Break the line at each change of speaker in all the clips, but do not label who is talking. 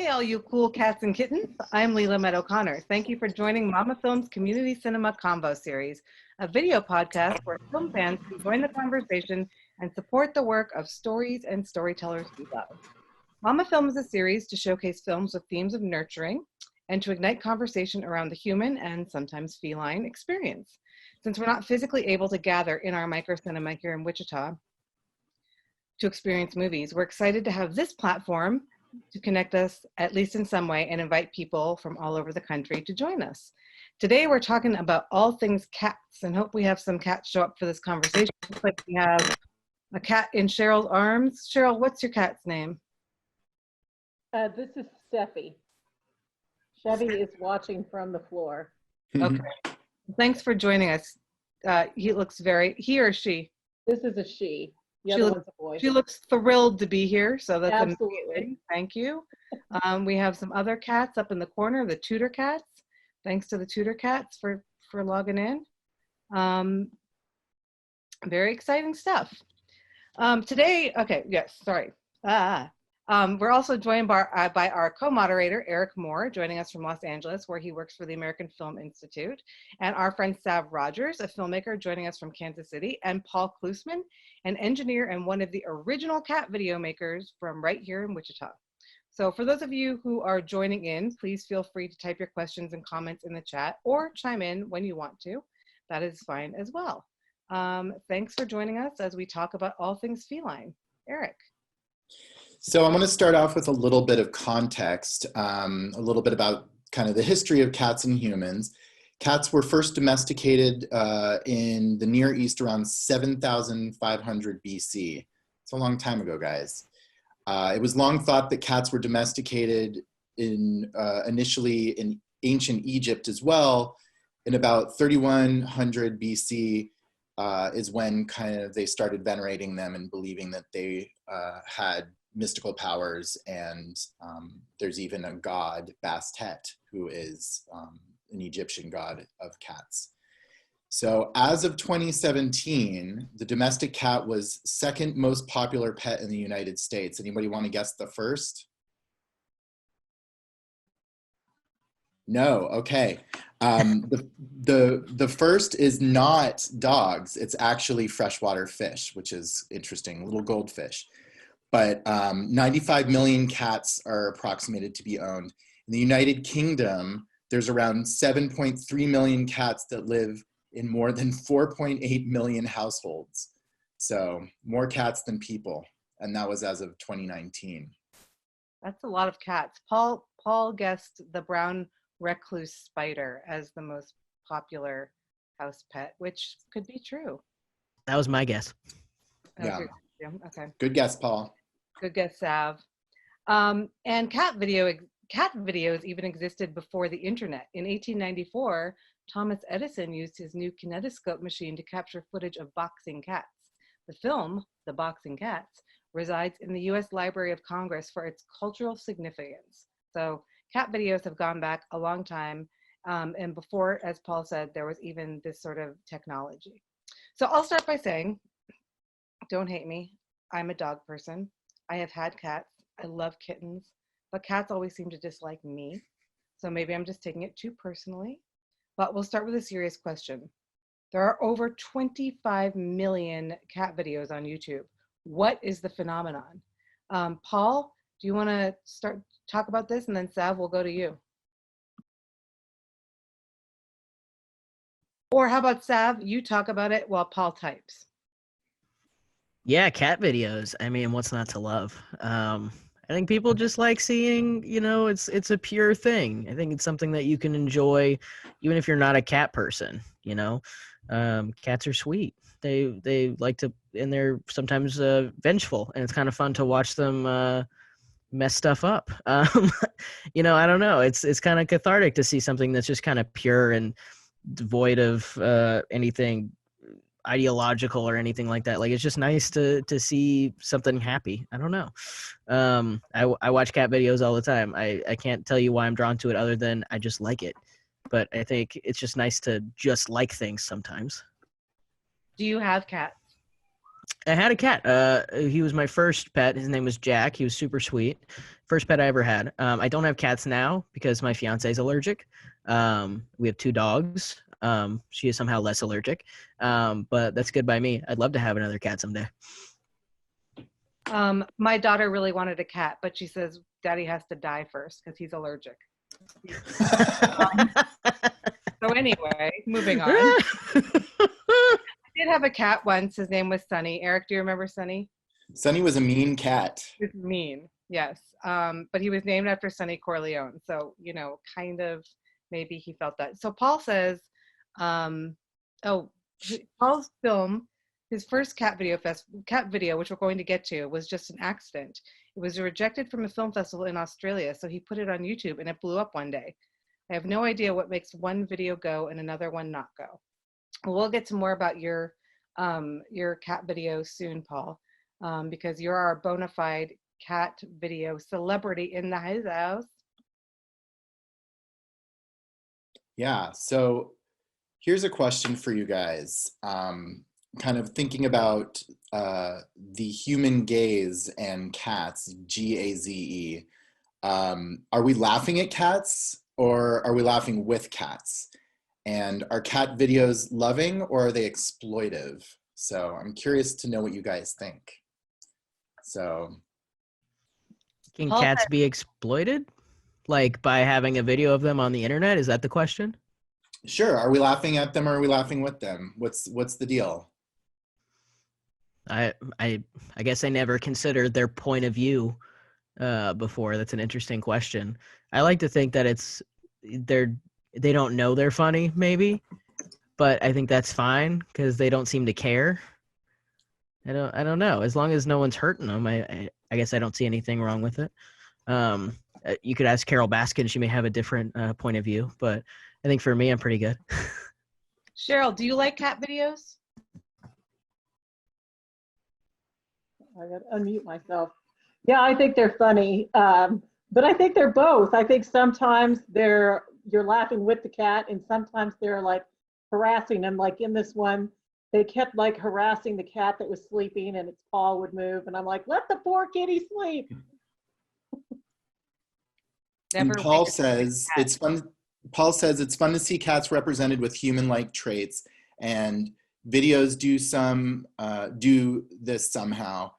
Hey, all you cool cats and kittens. I'm Lela Meadow-Conner. Thank you for joining mamafilm's Community Cinema Convo series, a video podcast where film fans can join the conversation and support the work of stories and storytellers we love. Mamafilm is a series to showcase films with themes of nurturing and to ignite conversation around the human and sometimes feline experience. Since we're not physically able to gather in our micro cinema here in Wichita to experience movies, we're excited to have this platform to connect us, at least in some way, and invite people from all over the country to join us. Today, we're talking about all things cats, and hope we have some cats show up for this conversation. Looks like we have a cat in Sheryl's arms. Sheryl, what's your cat's name?
This is Steffi. Chevy is watching from the floor.
Okay. Thanks for joining us. He or she?
This is a she. The other one's a boy.
She looks thrilled to be here, so that's
absolutely
amazing. Thank you. We have some other cats up in the corner, the Tudor cats. Thanks to the Tudor cats for logging in. Very exciting stuff. Today, okay, yes, sorry. We're also joined by our co-moderator, Eric Moore, joining us from Los Angeles, where he works for the American Film Institute, and our friend Sav Rodgers, a filmmaker, joining us from Kansas City, and Paul Klusman, an engineer and one of the original cat video makers from right here in Wichita. So for those of you who are joining in, please feel free to type your questions and comments in the chat or chime in when you want to. That is fine as well. Thanks for joining us as we talk about all things feline. Eric.
So I'm going to start off with a little bit of context, a little bit about kind of the history of cats and humans. Cats were first domesticated in the Near East around 7,500 BC. It's a long time ago, guys. It was long thought that cats were domesticated initially in ancient Egypt as well. In about 3100 BC is when kind of they started venerating them and believing that they had mystical powers, and there's even a god, Bastet, who is an Egyptian god of cats. So as of 2017, the domestic cat was second most popular pet in the United States. Anybody want to guess the first? No, okay. The first is not dogs, it's actually freshwater fish, which is interesting, little goldfish. But 95 million cats are approximated to be owned. In the United Kingdom, there's around 7.3 million cats that live in more than 4.8 million households. So more cats than people. And that was as of 2019.
That's a lot of cats. Paul guessed the brown recluse spider as the most popular house pet, which could be true.
That was my guess.
Yeah.
Okay.
Good guess, Paul.
Good guess, Sav. And cat videos even existed before the internet. In 1894, Thomas Edison used his new kinetoscope machine to capture footage of boxing cats. The film, The Boxing Cats, resides in the US Library of Congress for its cultural significance. So cat videos have gone back a long time. And before, as Paul said, there was even this sort of technology. So I'll start by saying, don't hate me. I'm a dog person. I have had cats. I love kittens, but cats always seem to dislike me. So maybe I'm just taking it too personally. But we'll start with a serious question. There are over 25 million cat videos on YouTube. What is the phenomenon? Paul, do you want to talk about this, and then Sav, we'll go to you. Or how about Sav, you talk about it while Paul types.
Yeah, cat videos. I mean, what's not to love? I think people just like seeing, it's a pure thing. I think it's something that you can enjoy even if you're not a cat person, Cats are sweet. They like to, and they're sometimes vengeful, and it's kind of fun to watch them mess stuff up. I don't know. It's kind of cathartic to see something that's just kind of pure and devoid of anything ideological or anything like that. Like, it's just nice to see something happy. I don't know. I watch cat videos all the time. I can't tell you why I'm drawn to it other than I just like it. But I think it's just nice to just like things sometimes.
Do you have cats?
I had a cat. He was my first pet. His name was Jack. He was super sweet. First pet I ever had. I don't have cats now because my fiance is allergic. We have 2 dogs. She is somehow less allergic. But that's good by me. I'd love to have another cat someday.
My daughter really wanted a cat, but she says daddy has to die first because he's allergic. So anyway, moving on. I did have a cat once. His name was Sunny. Eric, do you remember Sunny?
Sunny was a mean cat.
He was mean, yes. But he was named after Sonny Corleone. So, you know, kind of maybe he felt that. So Paul says, Paul's film, his first cat video, which we're going to get to, was just an accident. It was rejected from a film festival in Australia, so he put it on YouTube and it blew up one day. I have no idea what makes one video go and another one not go. We'll get to more about your cat video soon, Paul, because you're our bona fide cat video celebrity in the house.
Yeah, so here's a question for you guys. Kind of thinking about the human gaze and cats, Gaze. Are we laughing at cats or are we laughing with cats? And are cat videos loving or are they exploitive? So I'm curious to know what you guys think. So,
Can cats be exploited? Like by having a video of them on the internet? Is that the question?
Sure. Are we laughing at them or are we laughing with them? What's the deal?
I guess I never considered their point of view before. That's an interesting question. I like to think that they don't know they're funny, maybe, but I think that's fine because they don't seem to care. I don't know. As long as no one's hurting them, I guess I don't see anything wrong with it. You could ask Carol Baskin; she may have a different point of view, but I think for me, I'm pretty good.
Sheryl, do you like cat videos?
I got to unmute myself. Yeah, I think they're funny, but I think they're both. I think sometimes you're laughing with the cat, and sometimes they're like harassing them. Like in this one, they kept like harassing the cat that was sleeping, and its paw would move, and I'm like, let the poor kitty sleep.
And Paul says it's fun. Paul says it's fun to see cats represented with human-like traits, and videos do this somehow.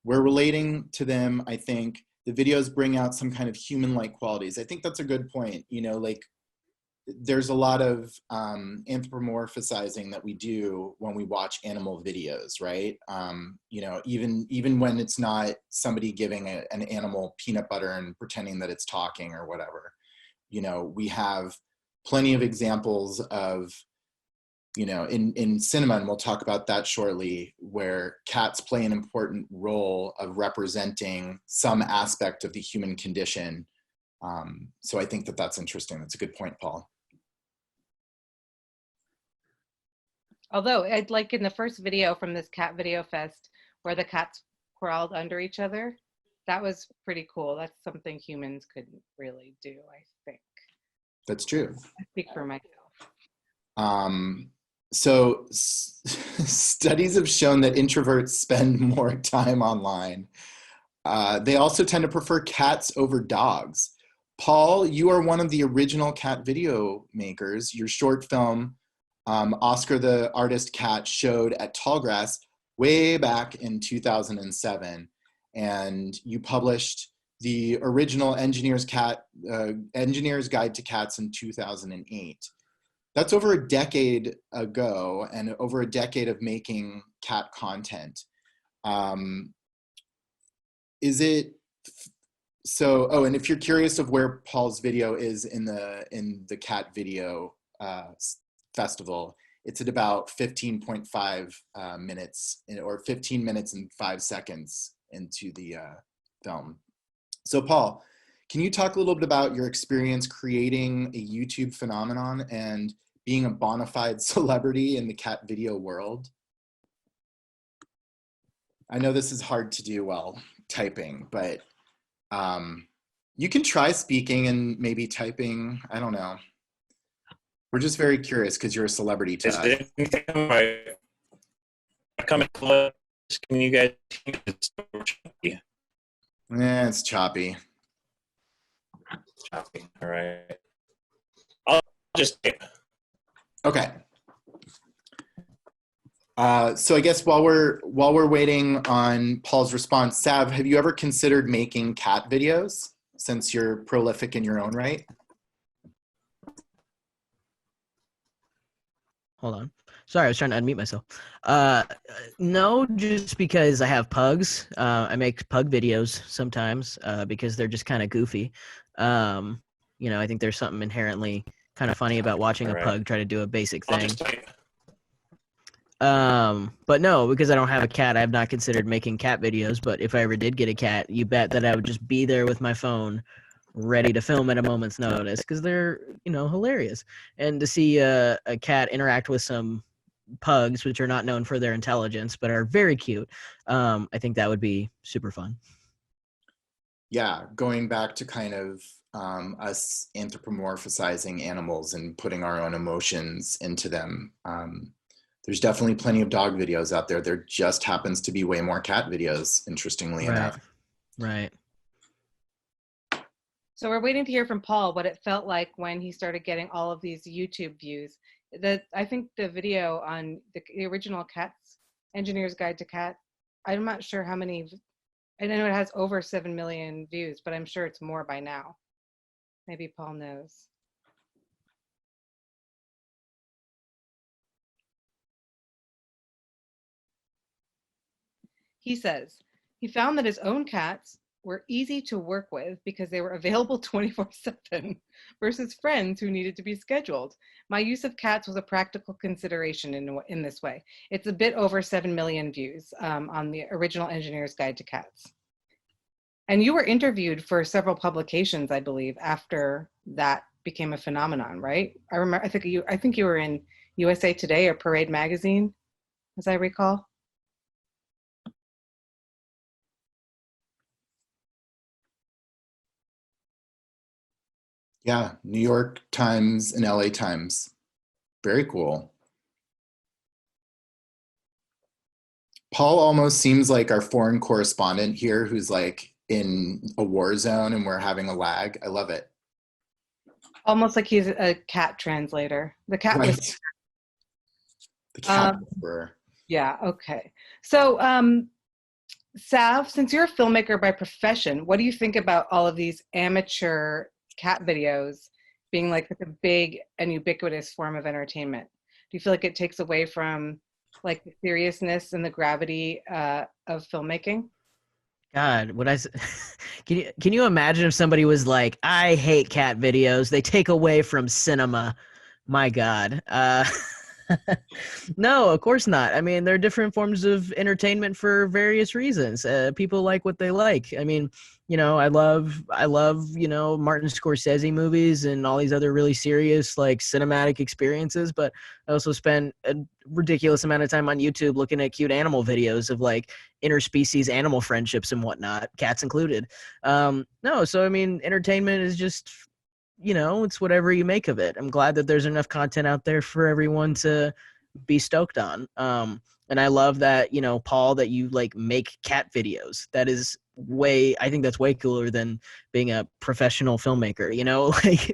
We're relating to them. I think the videos bring out some kind of human-like qualities. I think that's a good point. You know, like there's a lot of anthropomorphizing that we do when we watch animal videos, right? You know, even when it's not somebody giving an animal peanut butter and pretending that it's talking or whatever. You know, we have plenty of examples of, you know, in cinema, and we'll talk about that shortly, where cats play an important role of representing some aspect of the human condition. So I think that that's interesting. That's a good point, Paul.
Although, I'd like in the first video from this Cat Video Fest where the cats crawled under each other, that was pretty cool. That's something humans couldn't really do, I think.
That's true.
I speak for myself.
So studies have shown that introverts spend more time online. They also tend to prefer cats over dogs. Paul, you are one of the original cat video makers. Your short film, Oscar the Artist Cat, showed at Tallgrass way back in 2007. And you published the original Engineer's Guide to Cats in 2008. That's over a decade ago and over a decade of making cat content. Is it so? Oh, and if you're curious of where Paul's video is in the cat video festival, it's at about 15.5 minutes or 15 minutes and 5 seconds into the film. So Paul, can you talk a little bit about your experience creating a YouTube phenomenon and being a bona fide celebrity in the cat video world? I know this is hard to do while typing, but you can try speaking and maybe typing. I don't know. We're just very curious because you're a celebrity to us.
I come close Can you guys hear me? It's so choppy.
It's choppy.
Choppy. All right. I'll just
Okay. So I guess while we're waiting on Paul's response, Sav, have you ever considered making cat videos since you're prolific in your own right?
Hold on. Sorry, I was trying to unmute myself. No, just because I have pugs. I make pug videos sometimes because they're just kind of goofy. I think there's something inherently kind of funny about watching a pug try to do a basic thing. But no, because I don't have a cat, I have not considered making cat videos. But if I ever did get a cat, you bet that I would just be there with my phone, ready to film at a moment's notice, because they're hilarious. And to see a cat interact with some pugs, which are not known for their intelligence but are very cute, I think that would be super fun.
Yeah, going back to kind of us anthropomorphizing animals and putting our own emotions into them. There's definitely plenty of dog videos out there. There just happens to be way more cat videos, interestingly enough.
Right.
So we're waiting to hear from Paul what it felt like when he started getting all of these YouTube views. I think the video on the original Cats Engineer's Guide to Cat, I'm not sure how many. I know it has over 7 million views, but I'm sure it's more by now. Maybe Paul knows. He says he found that his own cats were easy to work with because they were available 24/7 versus friends who needed to be scheduled. My use of cats was a practical consideration in this way. It's a bit over 7 million views on the original Engineer's Guide to Cats. And you were interviewed for several publications, I believe, after that became a phenomenon, right? I remember. I think you were in USA Today or Parade Magazine, as I recall.
Yeah, New York Times and LA Times. Very cool. Paul almost seems like our foreign correspondent here who's like in a war zone and we're having a lag. I love it.
Almost like he's a cat translator. The cat
Right.
whisperer.
The cat whisperer.
Yeah, okay. So, Sav, since you're a filmmaker by profession, what do you think about all of these amateur cat videos being like a big and ubiquitous form of entertainment? Do you feel like it takes away from like the seriousness and the gravity of filmmaking?
God, can you imagine if somebody was like, I hate cat videos, they take away from cinema? My God. No, of course not. I mean, there are different forms of entertainment for various reasons. People like what they like. I mean, I love, Martin Scorsese movies and all these other really serious, like, cinematic experiences. But I also spend a ridiculous amount of time on YouTube looking at cute animal videos of, like, interspecies animal friendships and whatnot, cats included. No, so I mean, entertainment is just, it's whatever you make of it. I'm glad that there's enough content out there for everyone to be stoked on. And I love that, Paul, that you like make cat videos. That is I think that's way cooler than being a professional filmmaker,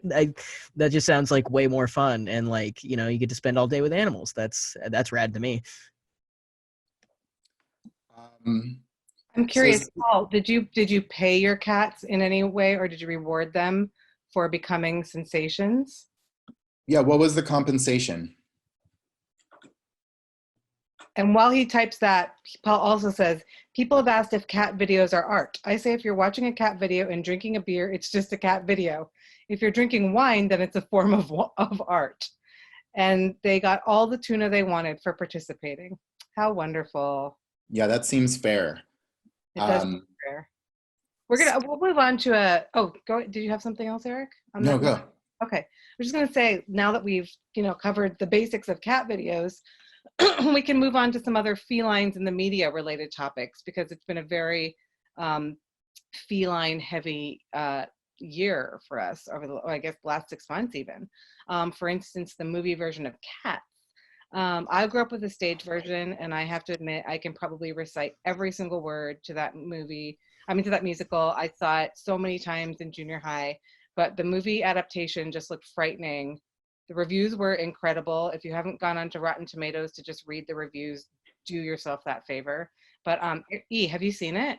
like that just sounds like way more fun. And like, you get to spend all day with animals. That's rad to me.
I'm curious, Paul, did you pay your cats in any way, or did you reward them for becoming sensations?
Yeah, what was the compensation?
And while he types that, Paul also says, people have asked if cat videos are art. I say if you're watching a cat video and drinking a beer, it's just a cat video. If you're drinking wine, then it's a form of art. And they got all the tuna they wanted for participating. How wonderful.
Yeah, that seems fair.
It does seem fair. We'll move on to go. Did you have something else, Eric?
No, go.
Okay. I'm just going to say, now that we've, covered the basics of cat videos, we can move on to some other felines in the media related topics, because it's been a very feline heavy year for us over the last 6 months even. For instance, the movie version of Cats I grew up with the stage version, and I have to admit, I can probably recite every single word to that movie. I mean, to that musical. I saw it so many times in junior high, but the movie adaptation just looked frightening. The reviews were incredible. If you haven't gone onto Rotten Tomatoes to just read the reviews, do yourself that favor. But E, have you seen it?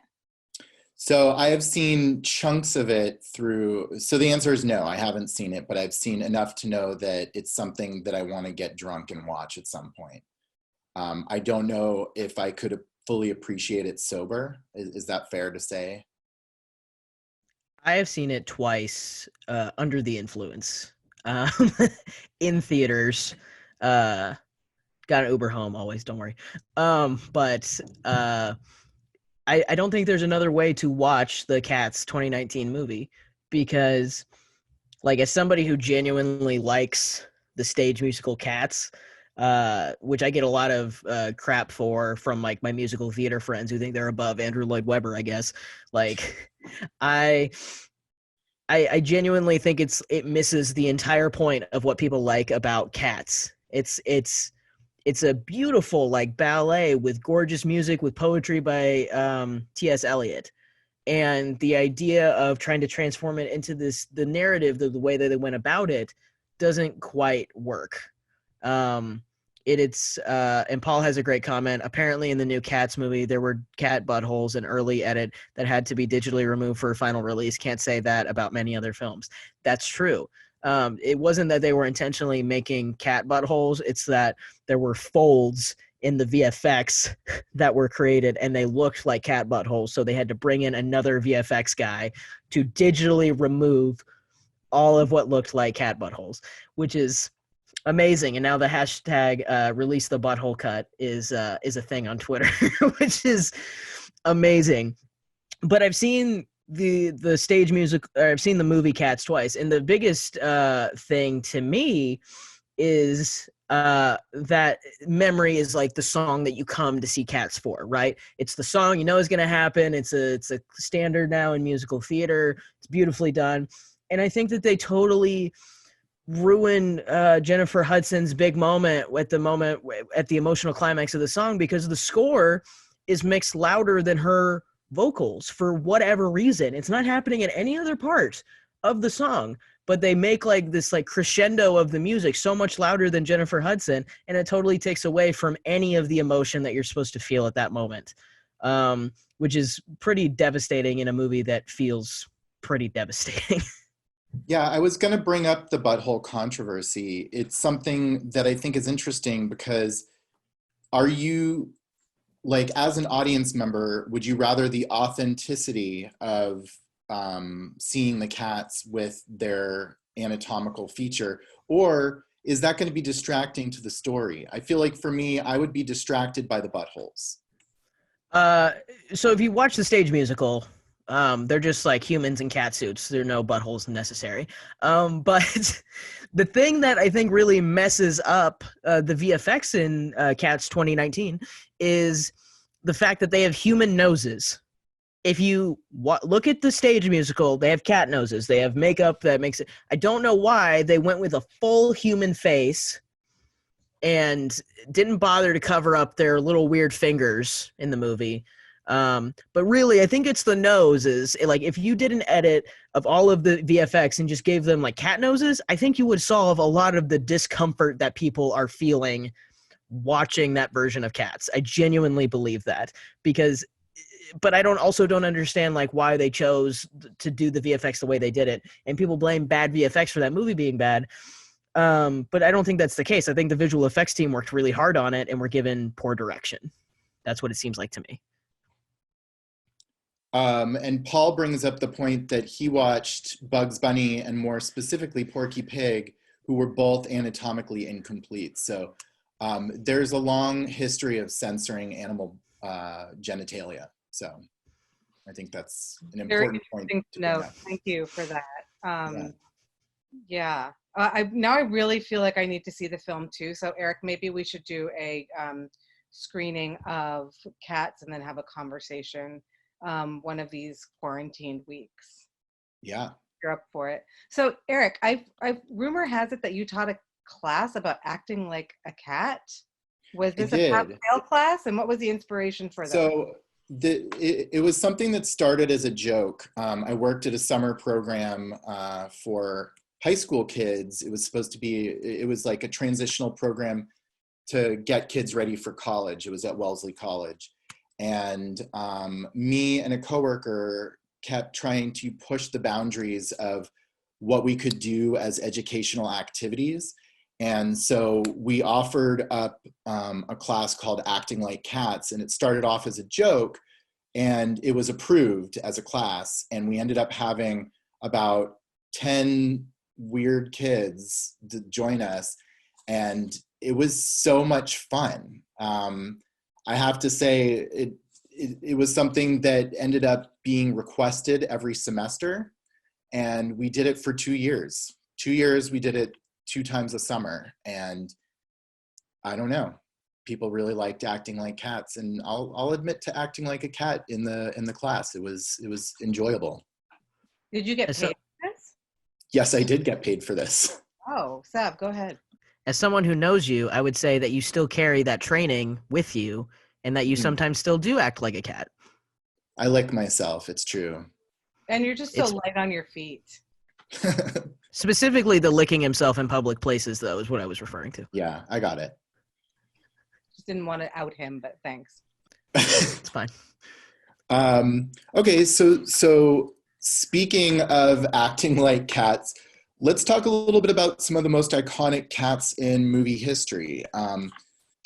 So I have seen chunks of it through, so the answer is no, I haven't seen it, but I've seen enough to know that it's something that I want to get drunk and watch at some point. I don't know if I could fully appreciate it sober. Is that fair to say?
I have seen it twice under the influence um, in theaters. Got an Uber home always, don't worry. But I don't think there's another way to watch the Cats 2019 movie because, like, as somebody who genuinely likes the stage musical Cats, which I get a lot of crap for from like my musical theater friends who think they're above Andrew Lloyd Webber, I guess. Like, I I genuinely think it misses the entire point of what people like about Cats. It's a beautiful like ballet with gorgeous music with poetry by T.S. Eliot. And the idea of trying to transform it into the narrative, the way that they went about it, doesn't quite work. And Paul has a great comment. Apparently, in the new Cats movie, there were cat buttholes in early edit that had to be digitally removed for final release. Can't say that about many other films. That's true. It wasn't that they were intentionally making cat buttholes. It's that there were folds in the VFX that were created and they looked like cat buttholes. So they had to bring in another VFX guy to digitally remove all of what looked like cat buttholes, which is amazing. And now the hashtag release the butthole cut is a thing on Twitter, which is amazing. But I've seen the stage music, or I've seen the movie Cats twice, and the biggest thing to me is that memory is like the song that you come to see Cats for, right? It's the song you know is going to happen. It's a standard now in musical theater. It's beautifully done, and I think that they totally ruin Jennifer Hudson's big moment at the emotional climax of the song, because the score is mixed louder than her vocals for whatever reason. It's not happening at any other part of the song, but they make like this like crescendo of the music so much louder than Jennifer Hudson, and it totally takes away from any of the emotion that you're supposed to feel at that moment, which is pretty devastating in a movie that feels pretty devastating.
Yeah, I was going to bring up the butthole controversy. It's something that I think is interesting because are you, like, as an audience member, would you rather the authenticity of seeing the cats with their anatomical feature, or is that going to be distracting to the story? I feel like for me, I would be distracted by the buttholes.
So if you watch the stage musical, they're just like humans in cat suits. There are no buttholes necessary. But the thing that I think really messes up the VFX in Cats 2019 is the fact that they have human noses. If you look at the stage musical, they have cat noses. They have makeup that makes it. I don't know why they went with a full human face and didn't bother to cover up their little weird fingers in the movie. But really, I think it's the noses. Like, if you did an edit of all of the VFX and just gave them like cat noses, I think you would solve a lot of the discomfort that people are feeling watching that version of Cats. I genuinely believe that, but I don't understand like why they chose to do the VFX the way they did it. And people blame bad VFX for that movie being bad. But I don't think that's the case. I think the visual effects team worked really hard on it and were given poor direction. That's what it seems like to me.
And Paul brings up the point that he watched Bugs Bunny and more specifically Porky Pig, who were both anatomically incomplete. So there's a long history of censoring animal genitalia. So I think that's an important point to bring up.
Thank you for that. Yeah. Now I really feel like I need to see the film too. So Eric, maybe we should do a screening of Cats and then have a conversation one of these quarantined weeks.
Yeah.
You're up for it. So Eric, rumor has it that you taught a class about acting like a cat. Was
I
this a
did.
pastel class, and what was the inspiration for that?
So it was something that started as a joke. I worked at a summer program for high school kids. It was supposed to be, it was like a transitional program to get kids ready for college. It was at Wellesley College. And me and a coworker kept trying to push the boundaries of what we could do as educational activities. And so we offered up a class called Acting Like Cats, and it started off as a joke, and it was approved as a class. And we ended up having about 10 weird kids to join us, and it was so much fun. I have to say, it was something that ended up being requested every semester, and we did it for 2 years. 2 years, we did it 2 times a summer, and I don't know, people really liked acting like cats, and I'll admit to acting like a cat in the class. It was enjoyable.
Did you get paid for this?
Yes, I did get paid for this.
Oh, Sav, go ahead.
As someone who knows you, I would say that you still carry that training with you, and that you sometimes still do act like a cat.
I lick myself, it's true.
And you're just so light on your feet.
Specifically, the licking himself in public places, though, is what I was referring to.
Yeah, I got it.
Just didn't want to out him, but thanks.
It's fine.
Okay, so speaking of acting like cats, let's talk a little bit about some of the most iconic cats in movie history.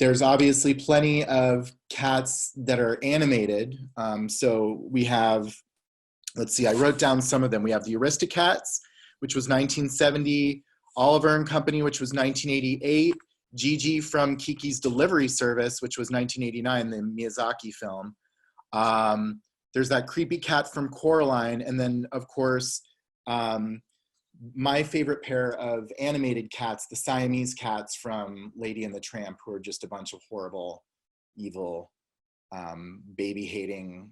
There's obviously plenty of cats that are animated. So we have, let's see, I wrote down some of them. We have the Aristocats, which was 1970, Oliver and Company, which was 1988, Gigi from Kiki's Delivery Service, which was 1989, the Miyazaki film. There's that creepy cat from Coraline, and then, of course, my favorite pair of animated cats, the Siamese cats from Lady and the Tramp, who are just a bunch of horrible, evil, baby-hating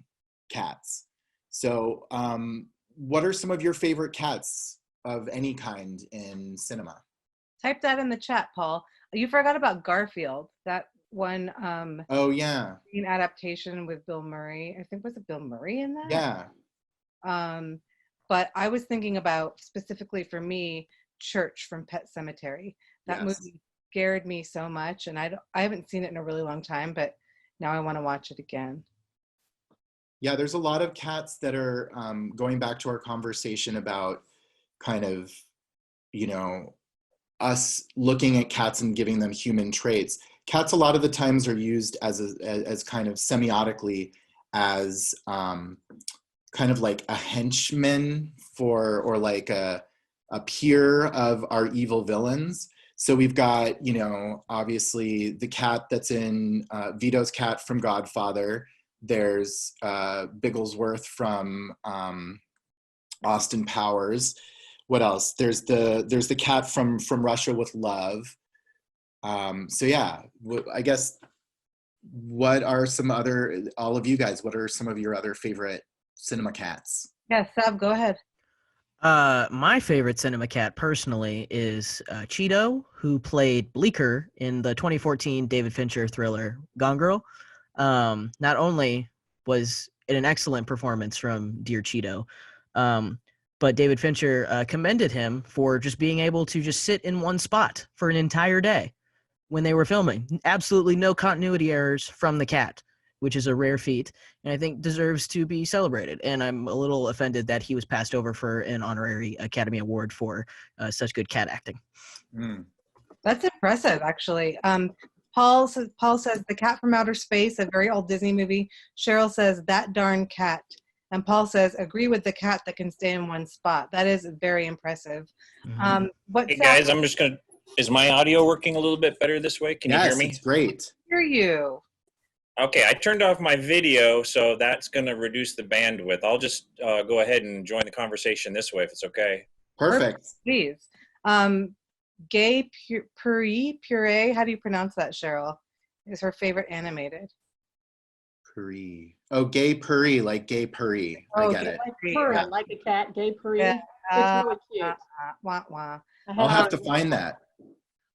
cats. So what are some of your favorite cats of any kind in cinema?
Type that in the chat, Paul. You forgot about Garfield, that one
Oh, yeah.
adaptation with Bill Murray. I think, was it Bill Murray in that?
Yeah.
But I was thinking about, specifically for me, Church from Pet Sematary. That movie scared me so much, and I haven't seen it in a really long time, but now I want to watch it again.
Yeah, there's a lot of cats that are going back to our conversation about kind of, you know, us looking at cats and giving them human traits. Cats a lot of the times are used as kind of semiotically as kind of like a henchman for, or like a peer of our evil villains. So we've got, you know, obviously the cat that's in Vito's cat from Godfather. There's Bigglesworth from Austin Powers. What else? There's the cat from Russia with Love. So yeah, I guess, what are some other, all of you guys, what are some of your other favorite cinema cats?
Yeah, Sav, go ahead.
My favorite cinema cat personally is Cheeto, who played Bleecker in the 2014 David Fincher thriller Gone Girl. Not only was it an excellent performance from Dear Cheeto, but David Fincher commended him for just being able to just sit in one spot for an entire day when they were filming. Absolutely no continuity errors from the cat, which is a rare feat, and I think deserves to be celebrated. And I'm a little offended that he was passed over for an honorary Academy Award for such good cat acting.
That's impressive, actually. Paul says The Cat from Outer Space, a very old Disney movie. Sheryl says That Darn Cat. And Paul says, agree with the cat that can stay in one spot. That is very impressive.
Hey guys, I'm just gonna, is my audio working a little bit better this way? Can you hear me?
Yes, it's great.
Hear you.
Okay, I turned off my video, so that's gonna reduce the bandwidth. I'll just go ahead and join the conversation this way if it's okay.
Perfect.
Please. Gay Puree, how do you pronounce that, Sheryl? Is her favorite animated.
Puree. Oh, gay puree, like gay puree. I get it.
Purring like a cat, gay purring.
Yeah.
It's really cute.
Wah, wah.
I'll have to find that.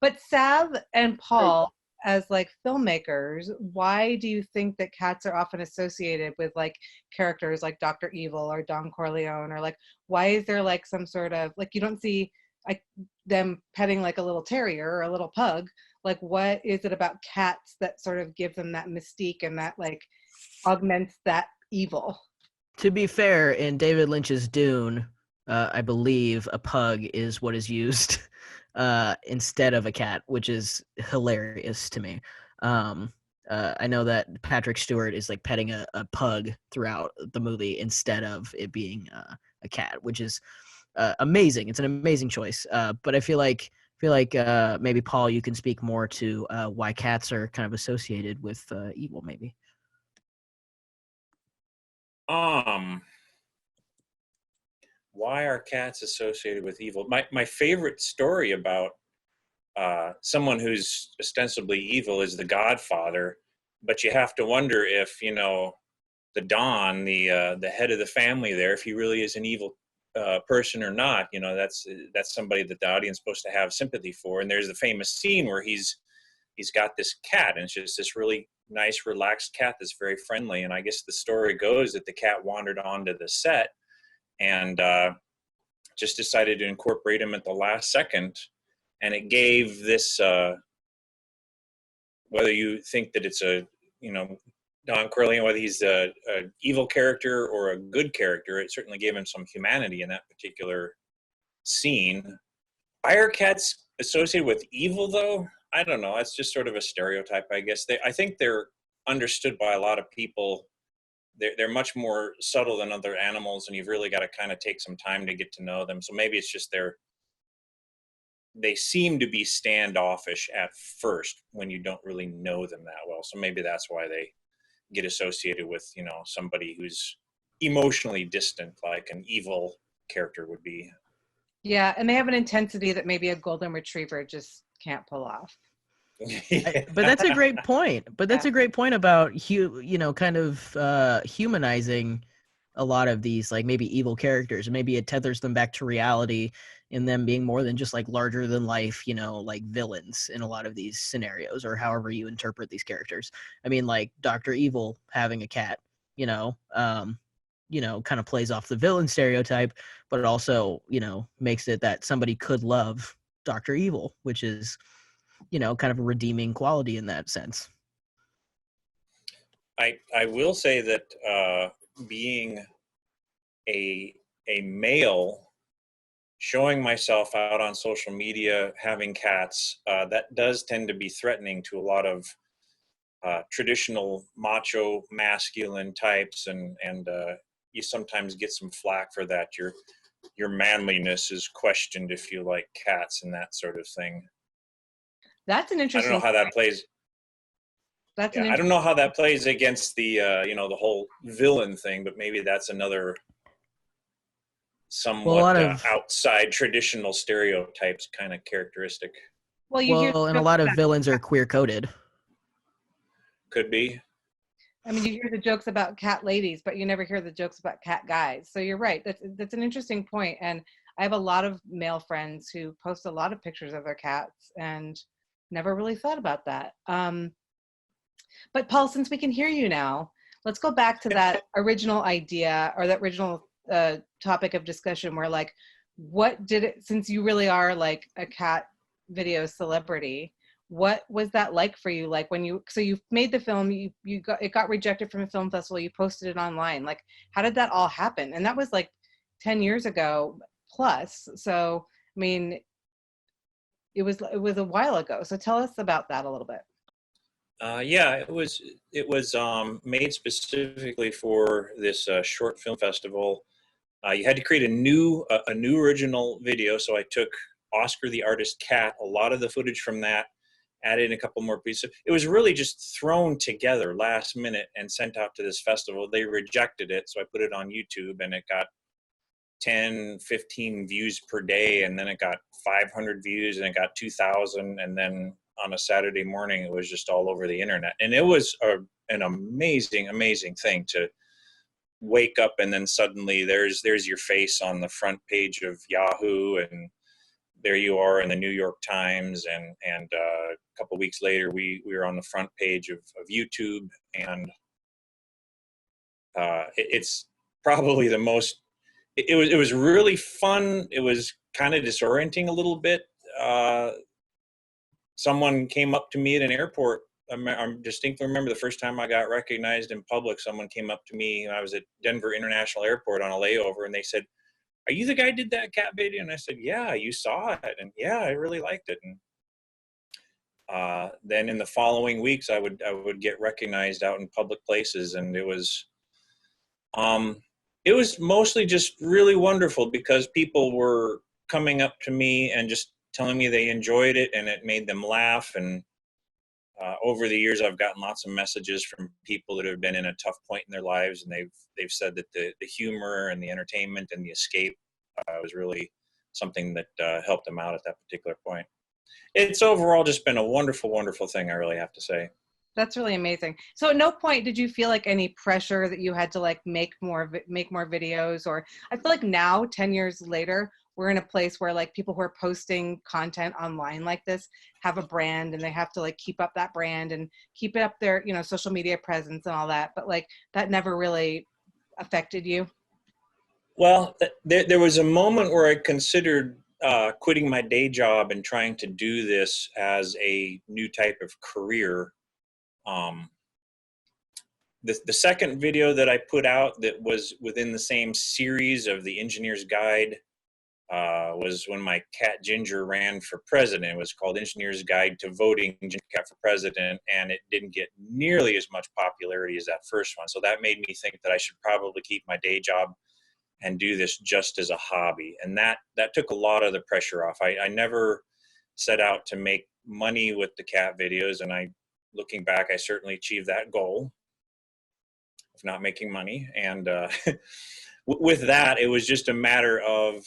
But Sav and Paul as like filmmakers, why do you think that cats are often associated with like characters like Dr. Evil or Don Corleone, or like why is there like some sort of like you don't see like them petting like a little terrier or a little pug? Like what is it about cats that sort of give them that mystique and that like augments that evil?
To be fair, in David Lynch's Dune, I believe a pug is what is used instead of a cat, which is hilarious to me. I know that Patrick Stewart is like petting a pug throughout the movie instead of it being a cat, which is amazing. It's an amazing choice. But I feel like maybe Paul, you can speak more to why cats are kind of associated with evil, maybe.
Why are cats associated with evil? My favorite story about someone who's ostensibly evil is The Godfather, but you have to wonder if, you know, the Don, the head of the family there, if he really is an evil person or not. You know, that's somebody that the audience is supposed to have sympathy for. And there's the famous scene where he's got this cat, and it's just this really nice, relaxed cat that's very friendly. And I guess the story goes that the cat wandered onto the set and just decided to incorporate him at the last second. And it gave this, whether you think that it's a, you know, Don Corleone, whether he's a evil character or a good character, it certainly gave him some humanity in that particular scene. Why are cats associated with evil, though? I don't know. It's just sort of a stereotype, I guess. I think they're understood by a lot of people. They're much more subtle than other animals, and you've really got to kind of take some time to get to know them. So maybe it's just they seem to be standoffish at first when you don't really know them that well. So maybe that's why they get associated with, you know, somebody who's emotionally distant, like an evil character would be.
Yeah, and they have an intensity that maybe a golden retriever just can't pull off.
But that's a great point. But that's a great point about kind of humanizing a lot of these like maybe evil characters, and maybe it tethers them back to reality in them being more than just like larger than life, you know, like villains in a lot of these scenarios, or however you interpret these characters. I mean, like Dr. Evil having a cat, kind of plays off the villain stereotype, but it also, makes it that somebody could love Dr. Evil, which is, kind of a redeeming quality in that sense.
I will say that being a male, showing myself out on social media, having cats, that does tend to be threatening to a lot of traditional macho masculine types, and you sometimes get some flack for that. Your manliness is questioned if you like cats and that sort of thing.
That's an interesting.
I don't know how that plays. I don't know how that plays against the the whole villain thing, but maybe that's another somewhat outside traditional stereotypes kind of characteristic.
And a lot of villains are queer coded.
Could be.
I mean, you hear the jokes about cat ladies, but you never hear the jokes about cat guys. So you're right. That's an interesting point. And I have a lot of male friends who post a lot of pictures of their cats and never really thought about that. But Paul, since we can hear you now, let's go back to that original idea, or that original topic of discussion where, like, what did it, since you really are like a cat video celebrity, what was that like for you? Like when you made the film, it got rejected from a film festival, you posted it online. Like, how did that all happen? And that was like 10 years ago plus. So, I mean, it was a while ago. So tell us about that a little bit.
It was made specifically for this short film festival. You had to create a new original video. So I took Oscar the Artist Cat, a lot of the footage from that, added in a couple more pieces. It was really just thrown together last minute and sent out to this festival. They rejected it, so I put it on YouTube, and it got 10, 15 views per day, and then it got 500 views, and it got 2,000, and then on a Saturday morning, it was just all over the internet. And it was an amazing, amazing thing to wake up and then suddenly there's your face on the front page of Yahoo, and there you are in the New York Times, and a couple weeks later we were on the front page of YouTube, and it's probably the most. It was really fun. It was kind of disorienting a little bit. Someone came up to me at an airport. I distinctly remember the first time I got recognized in public. Someone came up to me. I was at Denver International Airport on a layover, and they said, "Are you the guy who did that cat video?" And I said, "Yeah, you saw it." And yeah, I really liked it. And then in the following weeks, I would get recognized out in public places, and it was mostly just really wonderful because people were coming up to me and just telling me they enjoyed it, and it made them laugh. And over the years, I've gotten lots of messages from people that have been in a tough point in their lives, and they've said that the humor and the entertainment and the escape was really something that helped them out at that particular point. It's overall just been a wonderful, wonderful thing, I really have to say.
That's really amazing. So at no point did you feel like any pressure that you had to like make more videos? Or I feel like now, 10 years later, we're in a place where like people who are posting content online like this have a brand, and they have to like keep up that brand and keep it up their, you know, social media presence and all that. But like that never really affected you?
Well, there was a moment where I considered quitting my day job and trying to do this as a new type of career. The second video that I put out that was within the same series of the Engineer's Guide was when my cat Ginger ran for president. It was called Engineer's Guide to Voting Ginger Cat for President, and it didn't get nearly as much popularity as that first one. So that made me think that I should probably keep my day job and do this just as a hobby. And that took a lot of the pressure off. I never set out to make money with the cat videos, and looking back, I certainly achieved that goal of not making money. And with that, it was just a matter of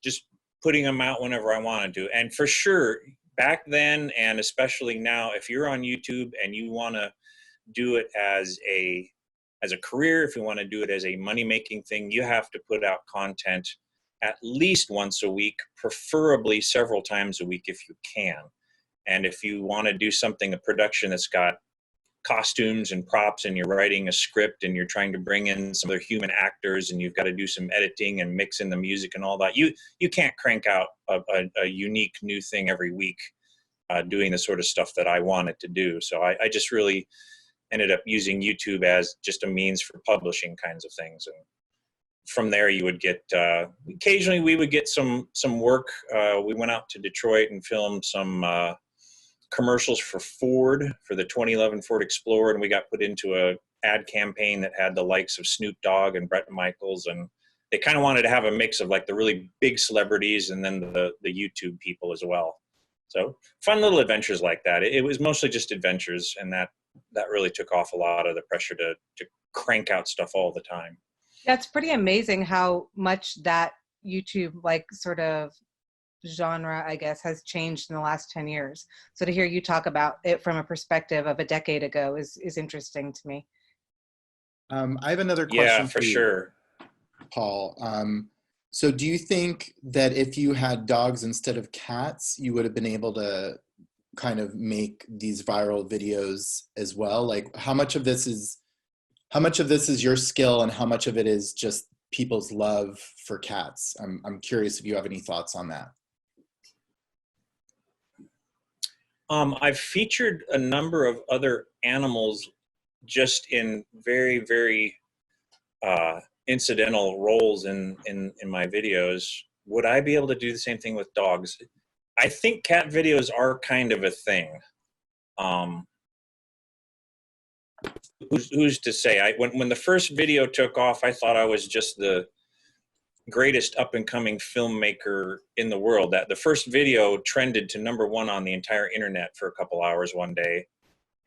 just putting them out whenever I wanted to. And for sure, back then, and especially now, if you're on YouTube and you want to do it as a career, if you want to do it as a money-making thing, you have to put out content at least once a week, preferably several times a week if you can. And if you want to do something, a production that's got costumes and props, and you're writing a script and you're trying to bring in some other human actors, and you've got to do some editing and mix in the music and all that, you can't crank out a unique new thing every week doing the sort of stuff that I wanted to do. So I just really ended up using YouTube as just a means for publishing kinds of things. And from there, you would get, occasionally we would get some work. We went out to Detroit and filmed some commercials for Ford, for the 2011 Ford Explorer, and we got put into a ad campaign that had the likes of Snoop Dogg and Bret Michaels, and they kind of wanted to have a mix of like the really big celebrities and then the YouTube people as well. So fun little adventures like that. It was mostly just adventures, and that really took off a lot of the pressure to crank out stuff all the time.
Yeah, it's pretty amazing how much that YouTube like sort of genre, I guess, has changed in the last 10 years. So to hear you talk about it from a perspective of a decade ago is interesting to me.
I have another question.
Yeah, for sure,
Paul. So do you think that if you had dogs instead of cats, you would have been able to kind of make these viral videos as well? Like how much of this is your skill, and how much of it is just people's love for cats? I'm curious if you have any thoughts on that.
I've featured a number of other animals just in very, very incidental roles in my videos. Would I be able to do the same thing with dogs? I think cat videos are kind of a thing. Who's to say? When the first video took off, I thought I was just the greatest up-and-coming filmmaker in the world. That the first video trended to #1 on the entire internet for a couple hours one day,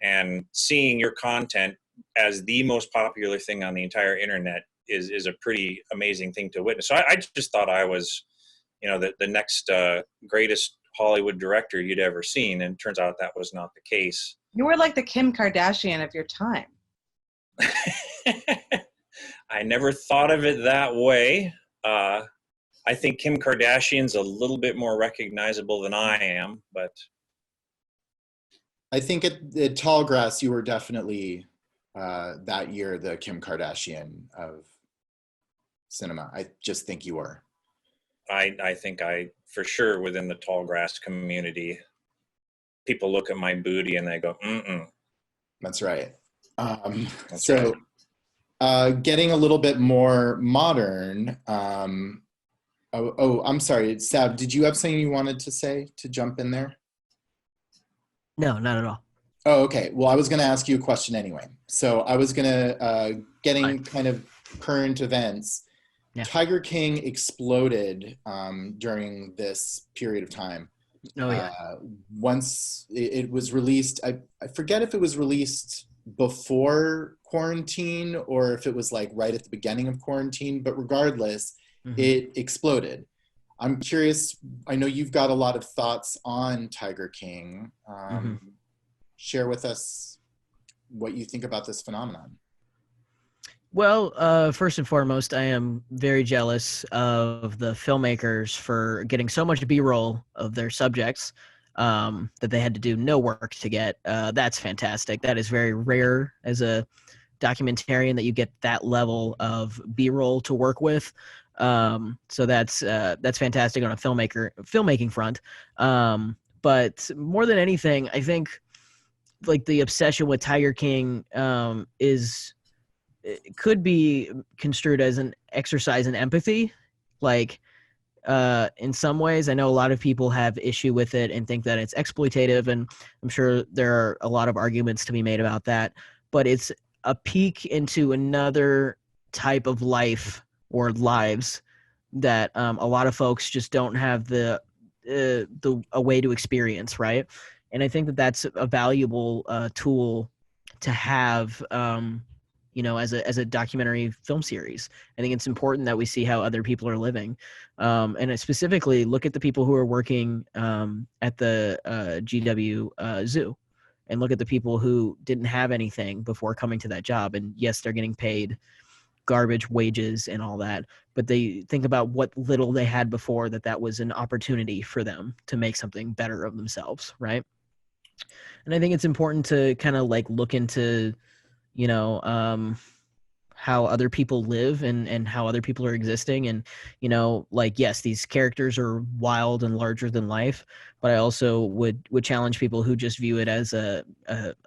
and seeing your content as the most popular thing on the entire internet is a pretty amazing thing to witness. So I just thought I was, you know, the next greatest Hollywood director you'd ever seen, and it turns out that was not the case.
You were like the Kim Kardashian of your time.
I never thought of it that way. I think Kim Kardashian's a little bit more recognizable than I am, but
I think at Tallgrass, you were definitely that year the Kim Kardashian of cinema. I just think you were.
I think I, for sure, within the Tallgrass community, people look at my booty and they go, mm-mm.
That's right.
That's
So
right.
getting a little bit more modern. I'm sorry, Sav, did you have something you wanted to say to jump in there?
No, not at all.
Oh, okay. Well, I was going to ask you a question anyway. So I was going to, getting
Fine.
kind of current events.
Yeah.
Tiger King exploded during this period of time.
Oh yeah.
Once it was released, I forget if it was released before quarantine or if it was like right at the beginning of quarantine, but regardless, it exploded. I'm curious, I know you've got a lot of thoughts on Tiger King. Share with us what you think about this phenomenon.
Well, first and foremost, I am very jealous of the filmmakers for getting so much B-roll of their subjects that they had to do no work to get. That's fantastic. That is very rare as a documentarian that you get that level of B-roll to work with. So that's fantastic on a filmmaking front. But more than anything, I think like the obsession with Tiger King it could be construed as an exercise in empathy. Like, in some ways, I know a lot of people have issue with it and think that it's exploitative, and I'm sure there are a lot of arguments to be made about that, but it's a peek into another type of life or lives that a lot of folks just don't have a way to experience, right? And I think that that's a valuable tool to have, as a documentary film series. I think it's important that we see how other people are living, and specifically look at the people who are working at the GW Zoo, and look at the people who didn't have anything before coming to that job. And yes, they're getting paid garbage wages and all that, but they think about what little they had before, that was an opportunity for them to make something better of themselves, right? And I think it's important to kind of like look into, how other people live and how other people are existing. And, like, yes, these characters are wild and larger than life, but I also would challenge people who just view it as a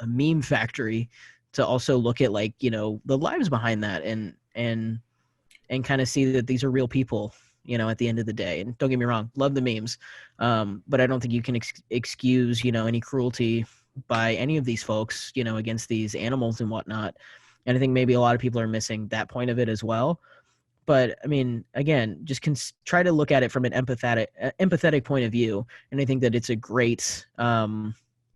meme factory to also look at, like, the lives behind that and kind of see that these are real people, at the end of the day. And don't get me wrong, love the memes. But I don't think you can excuse, any cruelty by any of these folks, against these animals and whatnot. And I think maybe a lot of people are missing that point of it as well. But I mean, again, just try to look at it from an empathetic point of view. And I think that it's a great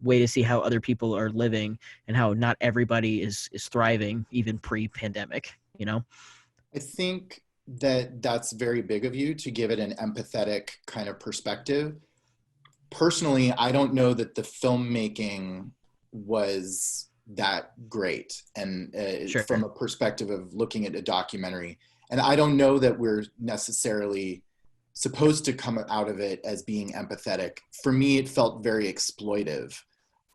way to see how other people are living and how not everybody is thriving, even pre-pandemic,
I think that that's very big of you to give it an empathetic kind of perspective. Personally, I don't know that the filmmaking was that great, and
Sure.
From a perspective of looking at a documentary, and I don't know that we're necessarily supposed to come out of it as being empathetic. For me, it felt very exploitive.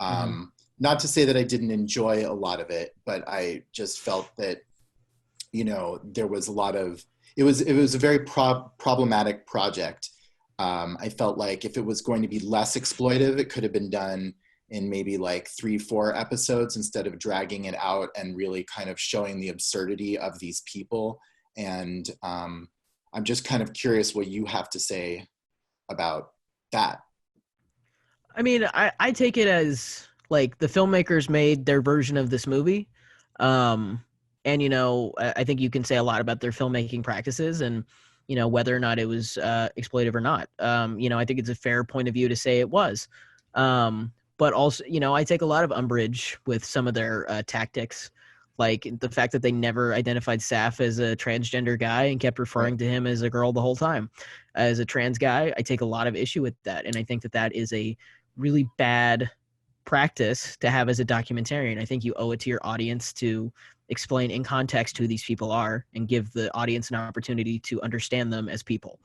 Not to say that I didn't enjoy a lot of it, but I just felt that, there was a lot of, it was a very problematic project. I felt like if it was going to be less exploitive, it could have been done in maybe like 3-4 episodes instead of dragging it out and really kind of showing the absurdity of these people. And I'm just kind of curious what you have to say about that.
I mean, I take it as like the filmmakers made their version of this movie. And, I think you can say a lot about their filmmaking practices and, whether or not it was exploitive or not. I think it's a fair point of view to say it was. But also, I take a lot of umbrage with some of their tactics, like the fact that they never identified Saf as a transgender guy and kept referring to him as a girl the whole time. As a trans guy, I take a lot of issue with that. And I think that that is a really bad practice to have as a documentarian. I think you owe it to your audience to explain in context who these people are and give the audience an opportunity to understand them as people.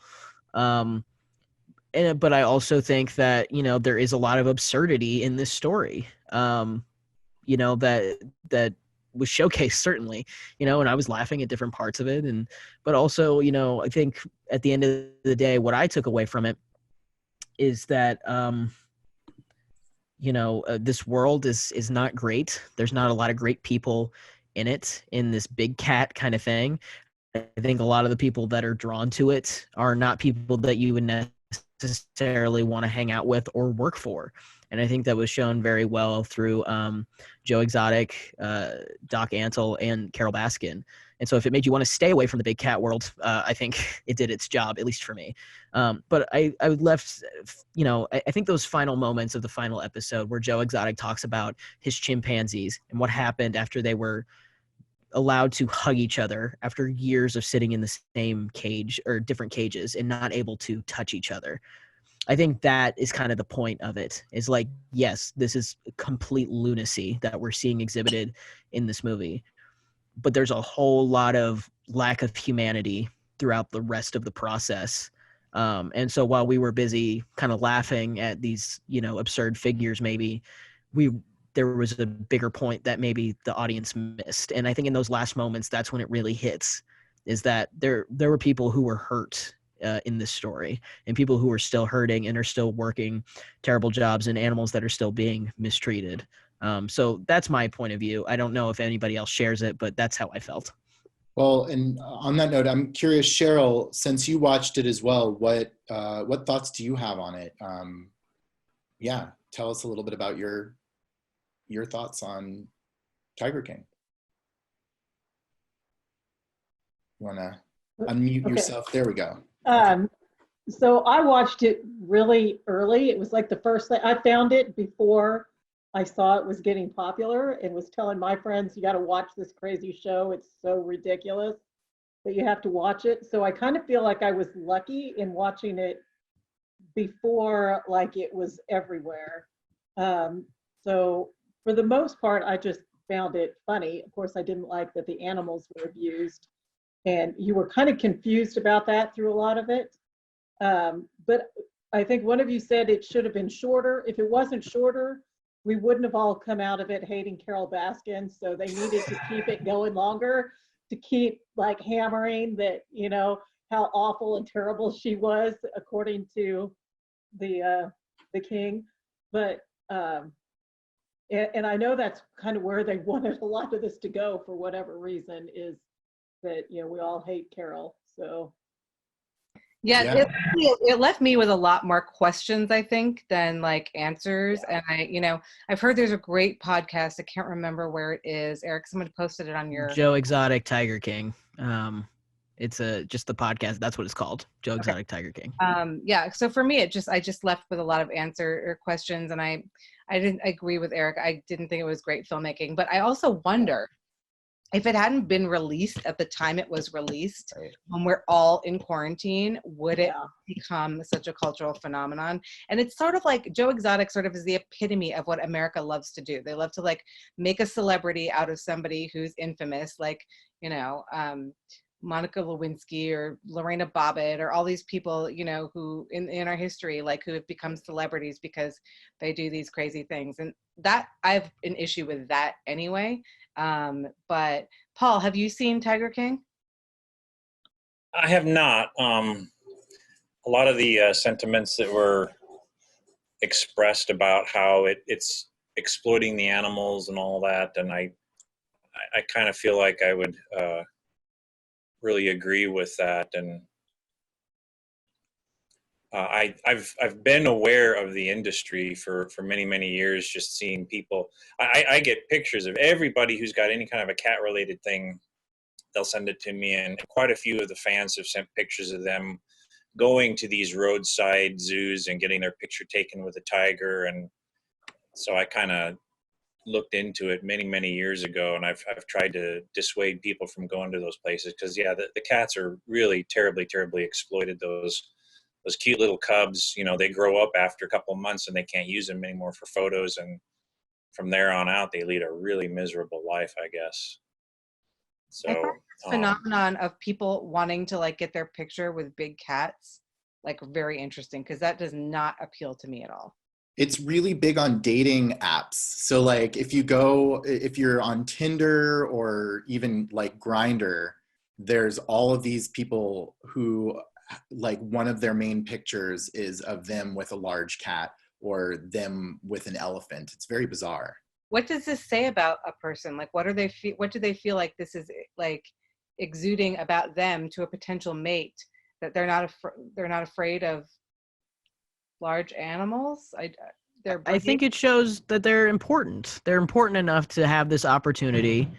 But I also think that, you know, there is a lot of absurdity in this story, you know, that was showcased, certainly, you know, and I was laughing at different parts of it. But also, you know, I think at the end of the day, what I took away from it is that, you know, this world is not great. There's not a lot of great people in it, in this big cat kind of thing. I think a lot of the people that are drawn to it are not people that you would necessarily want to hang out with or work for. And I think that was shown very well through Joe Exotic, Doc Antle, and Carol Baskin. And so if it made you want to stay away from the big cat world, I think it did its job, at least for me. But I left, you know, I think those final moments of the final episode where Joe Exotic talks about his chimpanzees and what happened after they were allowed to hug each other after years of sitting in the same cage or different cages and not able to touch each other. I think that is kind of the point of it, is like, yes, this is complete lunacy that we're seeing exhibited in this movie, but there's a whole lot of lack of humanity throughout the rest of the process. And so while we were busy kind of laughing at these, you know, absurd figures, maybe there was a bigger point that maybe the audience missed. And I think in those last moments, that's when it really hits, is that there were people who were hurt in this story, and people who are still hurting and are still working terrible jobs, and animals that are still being mistreated. So that's my point of view. I don't know if anybody else shares it, but that's how I felt.
Well, and on that note, I'm curious, Sheryl, since you watched it as well, what thoughts do you have on it? Yeah, tell us a little bit about your thoughts on Tiger King. You want to unmute yourself? There we go.
So I watched it really early. It was like the first thing I found it before I saw it was getting popular, and was telling my friends, you got to watch this crazy show. It's so ridiculous that you have to watch it. So I kind of feel like I was lucky in watching it before like it was everywhere. So for the most part, I just found it funny. Of course, I didn't like that the animals were abused, and you were kind of confused about that through a lot of it. But I think one of you said it should have been shorter. If it wasn't shorter, we wouldn't have all come out of it hating Carol Baskin. So they needed to keep it going longer, to keep like hammering that, you know, how awful and terrible she was according to the king. But and I know that's kind of where they wanted a lot of this to go for whatever reason, is that, you know, we all hate Carol. So
yeah. It left me with a lot more questions, I think, than like answers.
Yeah.
And you know, I've heard there's a great podcast. I can't remember where it is. Eric, someone posted it on your
Joe Exotic Tiger King. It's just the podcast. That's what it's called. Joe Exotic Tiger King.
Yeah. So for me, I just left with a lot of answer or questions, and I didn't agree with Eric. I didn't think it was great filmmaking, but I also wonder if it hadn't been released at the time it was released, when we're all in quarantine, would it become such a cultural phenomenon? And it's sort of like Joe Exotic sort of is the epitome of what America loves to do. They love to like make a celebrity out of somebody who's infamous, like, you know, Monica Lewinsky or Lorena Bobbitt or all these people, you know, who in our history, like, who have become celebrities because they do these crazy things. And that, I have an issue with that anyway. But Paul, have you seen Tiger King?
I have not. A lot of the sentiments that were expressed about how it's exploiting the animals and all that, and I kind of feel like I would really agree with that. And I've been aware of the industry for many years, just seeing people. I get pictures of everybody who's got any kind of a cat related thing. They'll send it to me, and quite a few of the fans have sent pictures of them going to these roadside zoos and getting their picture taken with a tiger. And so I kind of looked into it many years ago, and I've tried to dissuade people from going to those places, because the cats are really terribly exploited. Those cute little cubs, you know, they grow up after a couple of months and they can't use them anymore for photos, and from there on out they lead a really miserable life, I guess. So
I find this phenomenon of people wanting to like get their picture with big cats like very interesting, because that does not appeal to me at all.
It's really big on dating apps. So like if you're on Tinder or even like Grindr, there's all of these people who, like, one of their main pictures is of them with a large cat or them with an elephant. It's very bizarre.
What does this say about a person? Like, what do they feel like this is like exuding about them to a potential mate, that they're not afraid of large animals?
I think it shows that they're important. They're important enough to have this opportunity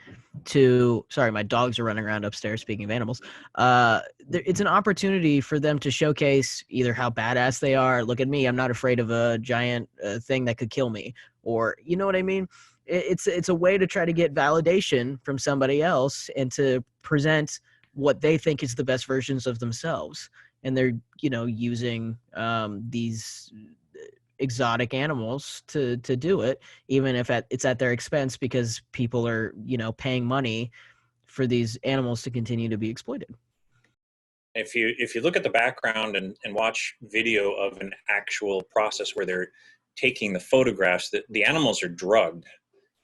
to, sorry, my dogs are running around upstairs, speaking of animals. It's an opportunity for them to showcase either how badass they are. Look at me, I'm not afraid of a giant thing that could kill me. Or, you know what I mean? It's a way to try to get validation from somebody else and to present what they think is the best versions of themselves. And they're, using these exotic animals to do it, even if it's at their expense, because people are, paying money for these animals to continue to be exploited.
If you look at the background and watch video of an actual process where they're taking the photographs, the animals are drugged.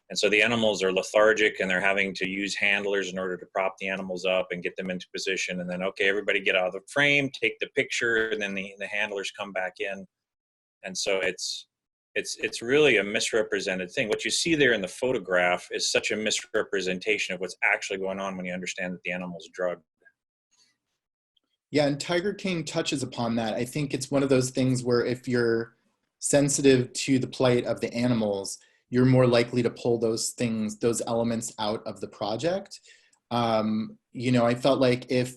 And so the animals are lethargic, and they're having to use handlers in order to prop the animals up and get them into position. And then, okay, everybody get out of the frame, take the picture, and then the handlers come back in. And so it's really a misrepresented thing. What you see there in the photograph is such a misrepresentation of what's actually going on when you understand that the animal's drugged.
Yeah, and Tiger King touches upon that. I think it's one of those things where if you're sensitive to the plight of the animals, you're more likely to pull those elements out of the project. I felt like if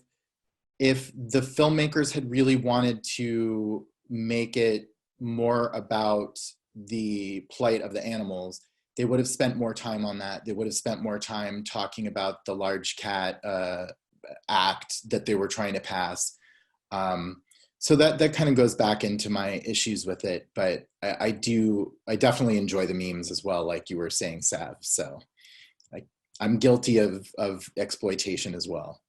the filmmakers had really wanted to make it more about the plight of the animals, they would have spent more time on that. They would have spent more time talking about the large cat act that they were trying to pass. So that kind of goes back into my issues with it, but I definitely enjoy the memes as well, like you were saying, Sav. So I'm guilty of exploitation as well.